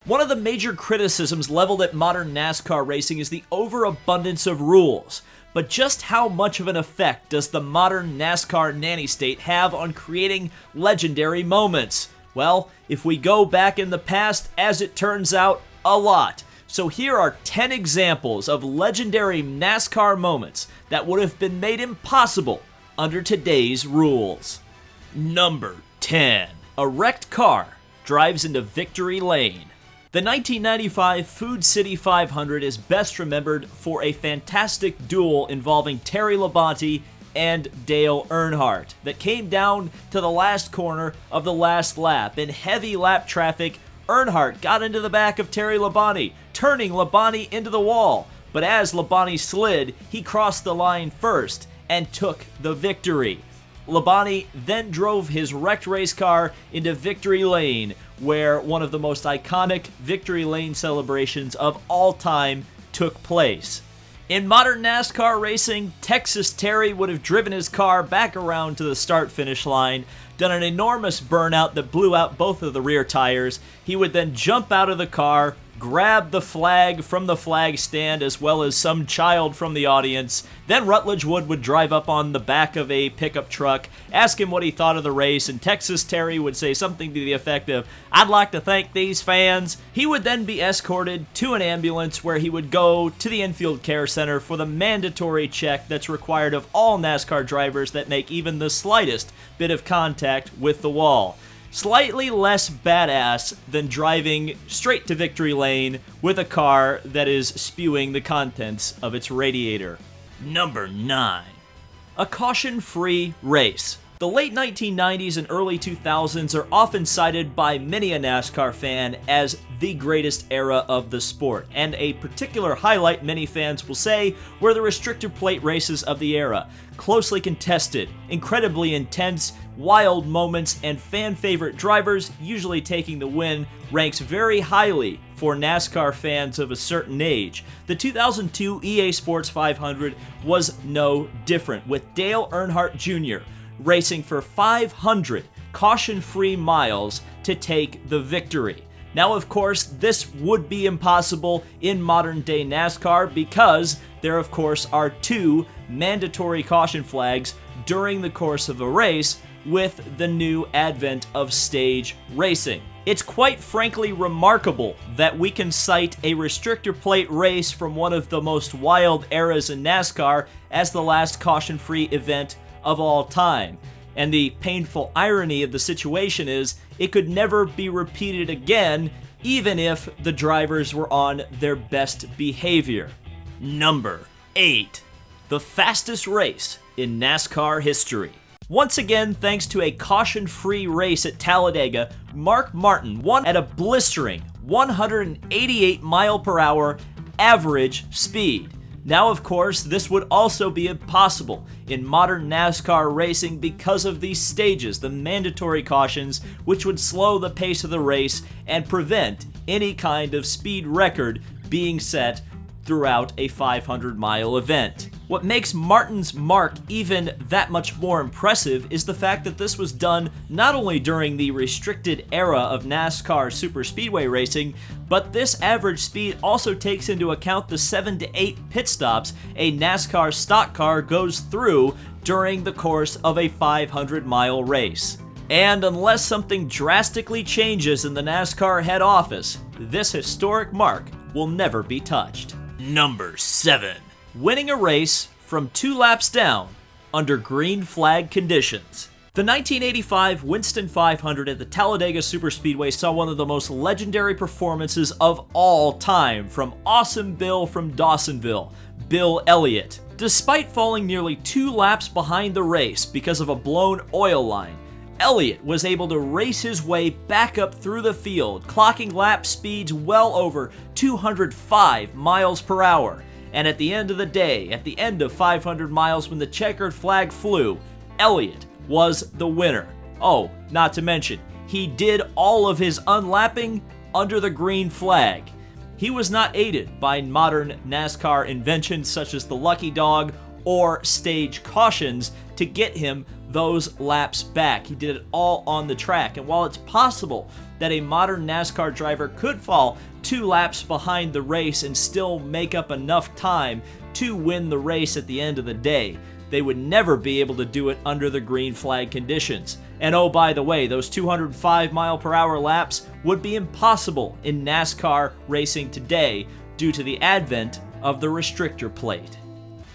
One of the major criticisms leveled at modern NASCAR racing is the overabundance of rules. But just how much of an effect does the modern NASCAR nanny state have on creating legendary moments? Well, if we go back in the past, as it turns out, a lot. So here are 10 examples of legendary NASCAR moments that would have been made impossible under today's rules. Number 10. A wrecked car drives into victory lane. The 1995 Food City 500 is best remembered for a fantastic duel involving Terry Labonte and Dale Earnhardt that came down to the last corner of the last lap. In heavy lap traffic, Earnhardt got into the back of Terry Labonte, turning Labonte into the wall. But as Labonte slid, he crossed the line first and took the victory. Labonte then drove his wrecked race car into victory lane, where one of the most iconic victory lane celebrations of all time took place. In modern NASCAR racing, Texas Terry would have driven his car back around to the start-finish line, done an enormous burnout that blew out both of the rear tires. He would then jump out of the car, grab the flag from the flag stand as well as some child from the audience. Then Rutledge Wood would drive up on the back of a pickup truck, ask him what he thought of the race, and Texas Terry would say something to the effect of, "I'd like to thank these fans." He would then be escorted to an ambulance where he would go to the infield care center for the mandatory check that's required of all NASCAR drivers that make even the slightest bit of contact with the wall. Slightly less badass than driving straight to victory lane with a car that is spewing the contents of its radiator. Number 9. A caution-free race. The late 1990s and early 2000s are often cited by many a NASCAR fan as the greatest era of the sport, and a particular highlight many fans will say were the restrictor plate races of the era. Closely contested, incredibly intense, wild moments, and fan-favorite drivers usually taking the win ranks very highly for NASCAR fans of a certain age. The 2002 EA Sports 500 was no different, with Dale Earnhardt Jr. racing for 500 caution-free miles to take the victory. Now, of course, this would be impossible in modern-day NASCAR because there, of course, are 2 mandatory caution flags during the course of a race with the new advent of stage racing. It's quite frankly remarkable that we can cite a restrictor plate race from one of the most wild eras in NASCAR as the last caution-free event of all time. And the painful irony of the situation is it could never be repeated again, even if the drivers were on their best behavior. Number 8. The fastest race in NASCAR history. Once again, thanks to a caution-free race at Talladega, Mark Martin won at a blistering 188 mile per hour average speed. Now, of course, this would also be impossible in modern NASCAR racing because of these stages, the mandatory cautions, which would slow the pace of the race and prevent any kind of speed record being set throughout a 500-mile event. What makes Martin's mark even that much more impressive is the fact that this was done not only during the restricted era of NASCAR superspeedway racing, but this average speed also takes into account the 7 to 8 pit stops a NASCAR stock car goes through during the course of a 500-mile race. And unless something drastically changes in the NASCAR head office, this historic mark will never be touched. Number 7. Winning a race from 2 laps down under green flag conditions. The 1985 Winston 500 at the Talladega Superspeedway saw one of the most legendary performances of all time from Awesome Bill from Dawsonville, Bill Elliott. Despite falling nearly 2 laps behind the race because of a blown oil line, Elliott was able to race his way back up through the field, clocking lap speeds well over 205 miles per hour. And at the end of the day, at the end of 500 miles when the checkered flag flew, Elliott was the winner. Oh, not to mention, he did all of his unlapping under the green flag. He was not aided by modern NASCAR inventions such as the Lucky Dog or stage cautions to get him those laps back. He did it all on the track. And while it's possible that a modern NASCAR driver could fall 2 laps behind the race and still make up enough time to win the race at the end of the day. They would never be able to do it under the green flag conditions. And oh, by the way, those 205-mile-per-hour laps would be impossible in NASCAR racing today due to the advent of the restrictor plate.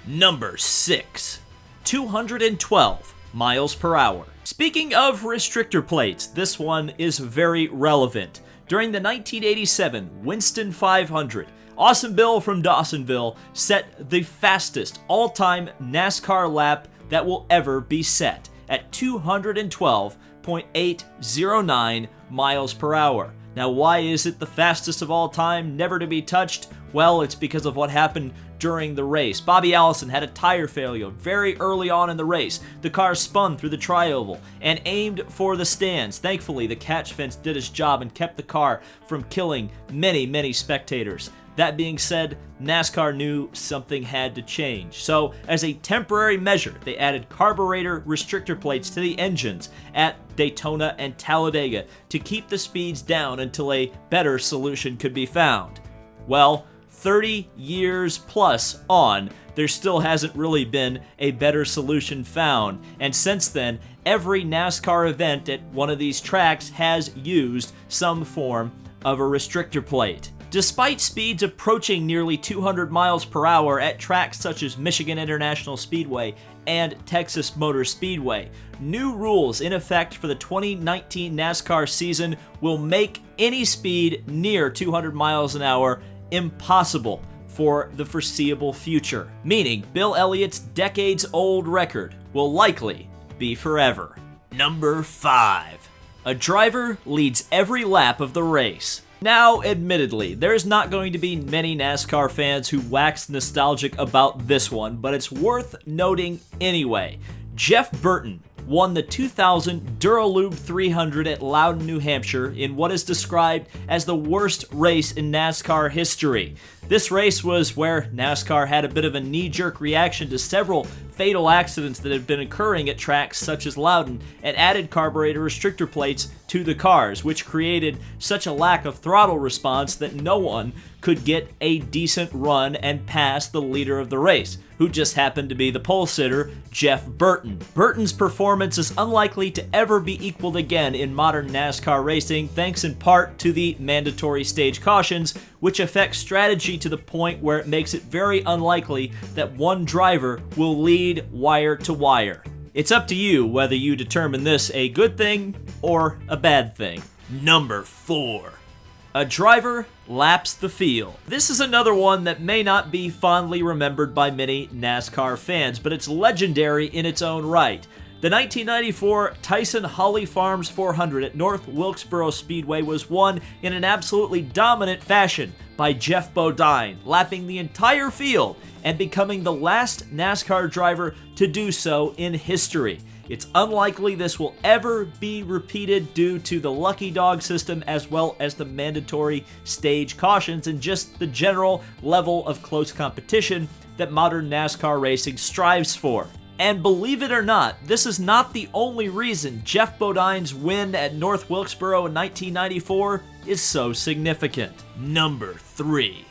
Number 6. 212 miles per hour. Speaking of restrictor plates, this one is very relevant. During the 1987 Winston 500, Awesome Bill from Dawsonville set the fastest all-time NASCAR lap that will ever be set at 212.809 miles per hour. Now, why is it the fastest of all time, never to be touched? Well, it's because of what happened during the race. Bobby Allison had a tire failure very early on in the race. The car spun through the tri-oval and aimed for the stands. Thankfully, the catch fence did its job and kept the car from killing many spectators. That being said, NASCAR knew something had to change. So, as a temporary measure, they added carburetor restrictor plates to the engines at Daytona and Talladega to keep the speeds down until a better solution could be found. Well, 30 years plus on, there still hasn't really been a better solution found. And since then, every NASCAR event at one of these tracks has used some form of a restrictor plate. Despite speeds approaching nearly 200 miles per hour at tracks such as Michigan International Speedway and Texas Motor Speedway, new rules in effect for the 2019 NASCAR season will make any speed near 200 miles an hour impossible for the foreseeable future, meaning Bill Elliott's decades-old record will likely be forever. Number 5. A driver leads every lap of the race. Now, admittedly, there's not going to be many NASCAR fans who wax nostalgic about this one, but it's worth noting anyway. Jeff Burton won the 2000 Duralube 300 at Loudon, New Hampshire in what is described as the worst race in NASCAR history. This race was where NASCAR had a bit of a knee-jerk reaction to several fatal accidents that had been occurring at tracks such as Loudon and added carburetor restrictor plates to the cars, which created such a lack of throttle response that no one could get a decent run and pass the leader of the race, who just happened to be the pole sitter, Jeff Burton. Burton's performance is unlikely to ever be equaled again in modern NASCAR racing, thanks in part to the mandatory stage cautions, which affect strategy to the point where it makes it very unlikely that one driver will lead wire to wire. It's up to you whether you determine this a good thing or a bad thing. Number 4. A driver laps the field. This is another one that may not be fondly remembered by many NASCAR fans, but it's legendary in its own right. The 1994 Tyson Holly Farms 400 at North Wilkesboro Speedway was won in an absolutely dominant fashion by Jeff Bodine, lapping the entire field and becoming the last NASCAR driver to do so in history. It's unlikely this will ever be repeated due to the lucky dog system as well as the mandatory stage cautions and just the general level of close competition that modern NASCAR racing strives for. And believe it or not, this is not the only reason Jeff Bodine's win at North Wilkesboro in 1994 is so significant. Number 3.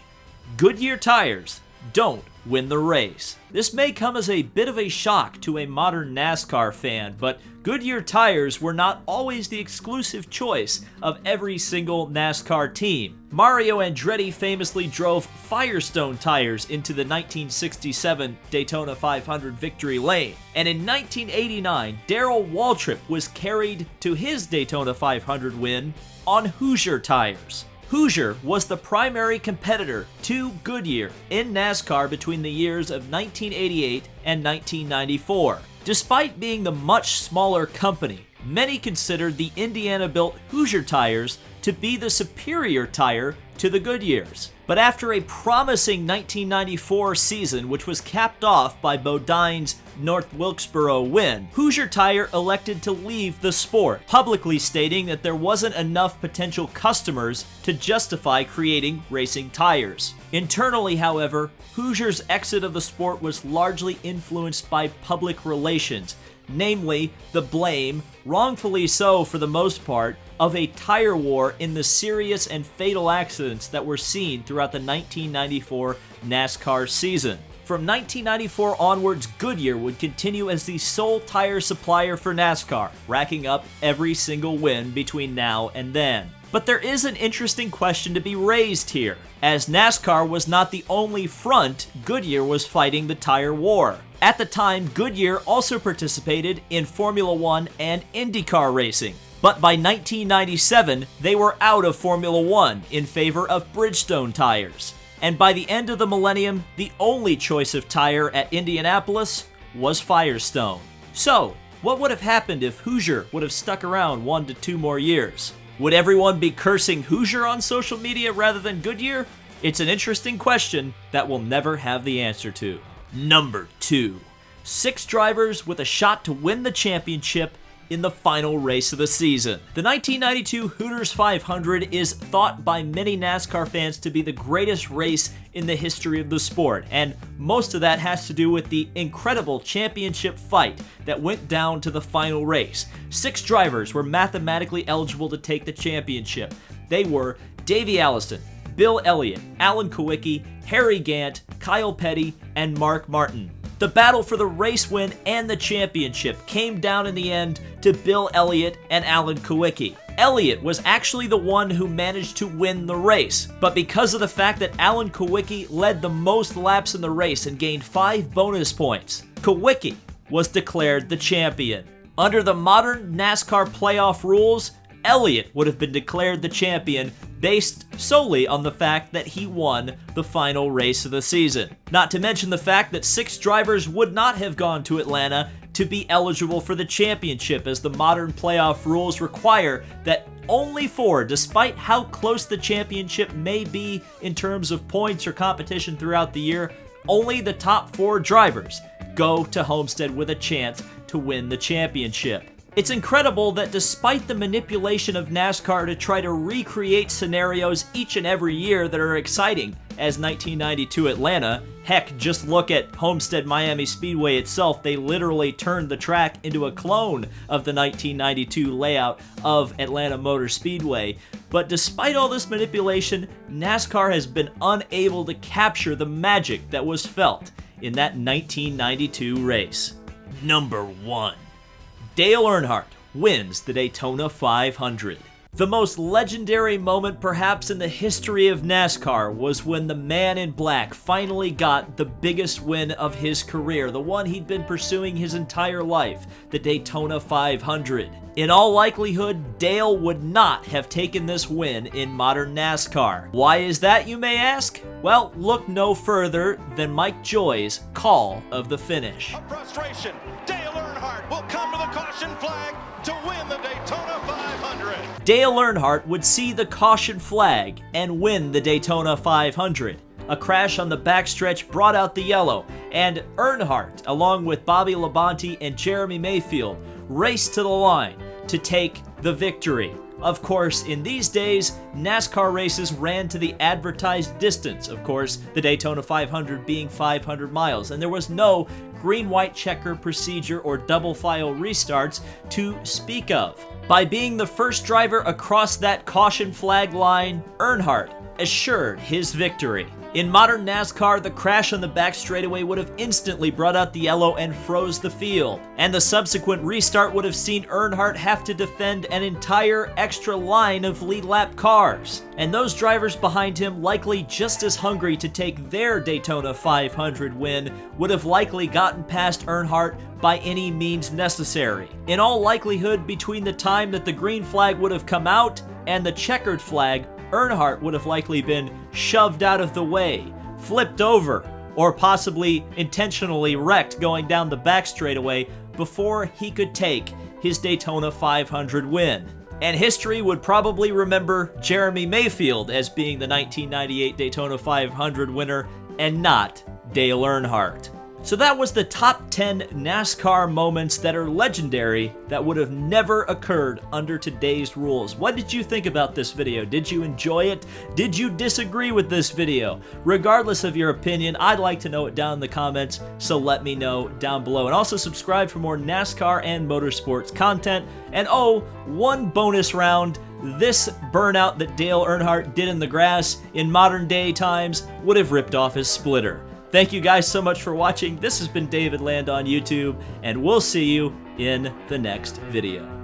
Goodyear tires don't win the race. This may come as a bit of a shock to a modern NASCAR fan, but Goodyear tires were not always the exclusive choice of every single NASCAR team. Mario Andretti famously drove Firestone tires into the 1967 Daytona 500 victory lane, and in 1989, Darrell Waltrip was carried to his Daytona 500 win on Hoosier tires. Hoosier was the primary competitor to Goodyear in NASCAR between the years of 1988 and 1994. Despite being the much smaller company, many considered the Indiana-built Hoosier tires to be the superior tire to the Goodyears. But after a promising 1994 season, which was capped off by Bodine's North Wilkesboro win, Hoosier Tire elected to leave the sport, publicly stating that there wasn't enough potential customers to justify creating racing tires. Internally, however, Hoosier's exit of the sport was largely influenced by public relations, namely the blame, wrongfully so for the most part, of a tire war in the serious and fatal accidents that were seen throughout the 1994 NASCAR season. From 1994 onwards, Goodyear would continue as the sole tire supplier for NASCAR, racking up every single win between now and then. But there is an interesting question to be raised here. As NASCAR was not the only front, Goodyear was fighting the tire war. At the time, Goodyear also participated in Formula One and IndyCar racing. But by 1997, they were out of Formula One in favor of Bridgestone tires. And by the end of the millennium, the only choice of tire at Indianapolis was Firestone. So, what would have happened if Hoosier would have stuck around 1 to 2 more years? Would everyone be cursing Hoosier on social media rather than Goodyear? It's an interesting question that we'll never have the answer to. Number 2. 6 drivers with a shot to win the championship in the final race of the season. The 1992 Hooters 500 is thought by many NASCAR fans to be the greatest race in the history of the sport, and most of that has to do with the incredible championship fight that went down to the final race. 6 drivers were mathematically eligible to take the championship. They were Davey Allison, Bill Elliott, Alan Kulwicki, Harry Gant, Kyle Petty, and Mark Martin. The battle for the race win and the championship came down in the end to Bill Elliott and Alan Kulwicki. Elliott was actually the one who managed to win the race, but because of the fact that Alan Kulwicki led the most laps in the race and gained 5 bonus points, Kulwicki was declared the champion. Under the modern NASCAR playoff rules, Elliott would have been declared the champion based solely on the fact that he won the final race of the season. Not to mention the fact that 6 drivers would not have gone to Atlanta to be eligible for the championship, as the modern playoff rules require that only 4, despite how close the championship may be in terms of points or competition throughout the year, only the top 4 drivers go to Homestead with a chance to win the championship. It's incredible that despite the manipulation of NASCAR to try to recreate scenarios each and every year that are exciting, as 1992 Atlanta, heck, just look at Homestead Miami Speedway itself, they literally turned the track into a clone of the 1992 layout of Atlanta Motor Speedway. But despite all this manipulation, NASCAR has been unable to capture the magic that was felt in that 1992 race. Number 1. Dale Earnhardt wins the Daytona 500. The most legendary moment perhaps in the history of NASCAR was when the man in black finally got the biggest win of his career, the one he'd been pursuing his entire life, the Daytona 500. In all likelihood, Dale would not have taken this win in modern NASCAR. Why is that, you may ask? Well, look no further than Mike Joy's call of the finish. A frustration. Dale Earnhardt will come to the caution flag to win the Daytona 500. Dale Earnhardt would see the caution flag and win the Daytona 500. A crash on the backstretch brought out the yellow, and Earnhardt, along with Bobby Labonte and Jeremy Mayfield, raced to the line to take the victory. Of course, in these days, NASCAR races ran to the advertised distance, of course, the Daytona 500 being 500 miles, and there was no green-white checker procedure or double file restarts to speak of. By being the first driver across that caution flag line, Earnhardt assured his victory. In modern NASCAR, the crash on the back straightaway would have instantly brought out the yellow and froze the field, and the subsequent restart would have seen Earnhardt have to defend an entire extra line of lead lap cars, and those drivers behind him, likely just as hungry to take their Daytona 500 win, would have likely gotten past Earnhardt by any means necessary. In all likelihood, between the time that the green flag would have come out and the checkered flag, Earnhardt would have likely been shoved out of the way, flipped over, or possibly intentionally wrecked going down the back straightaway before he could take his Daytona 500 win. And history would probably remember Jeremy Mayfield as being the 1998 Daytona 500 winner and not Dale Earnhardt. So that was the top 10 NASCAR moments that are legendary that would have never occurred under today's rules. What did you think about this video? Did you enjoy it? Did you disagree with this video? Regardless of your opinion, I'd like to know it down in the comments, so let me know down below. And also subscribe for more NASCAR and motorsports content. And oh, one bonus round this burnout that Dale Earnhardt did in the grass in modern day times would have ripped off his splitter. Thank you guys so much for watching. This has been David Land on YouTube, and we'll see you in the next video.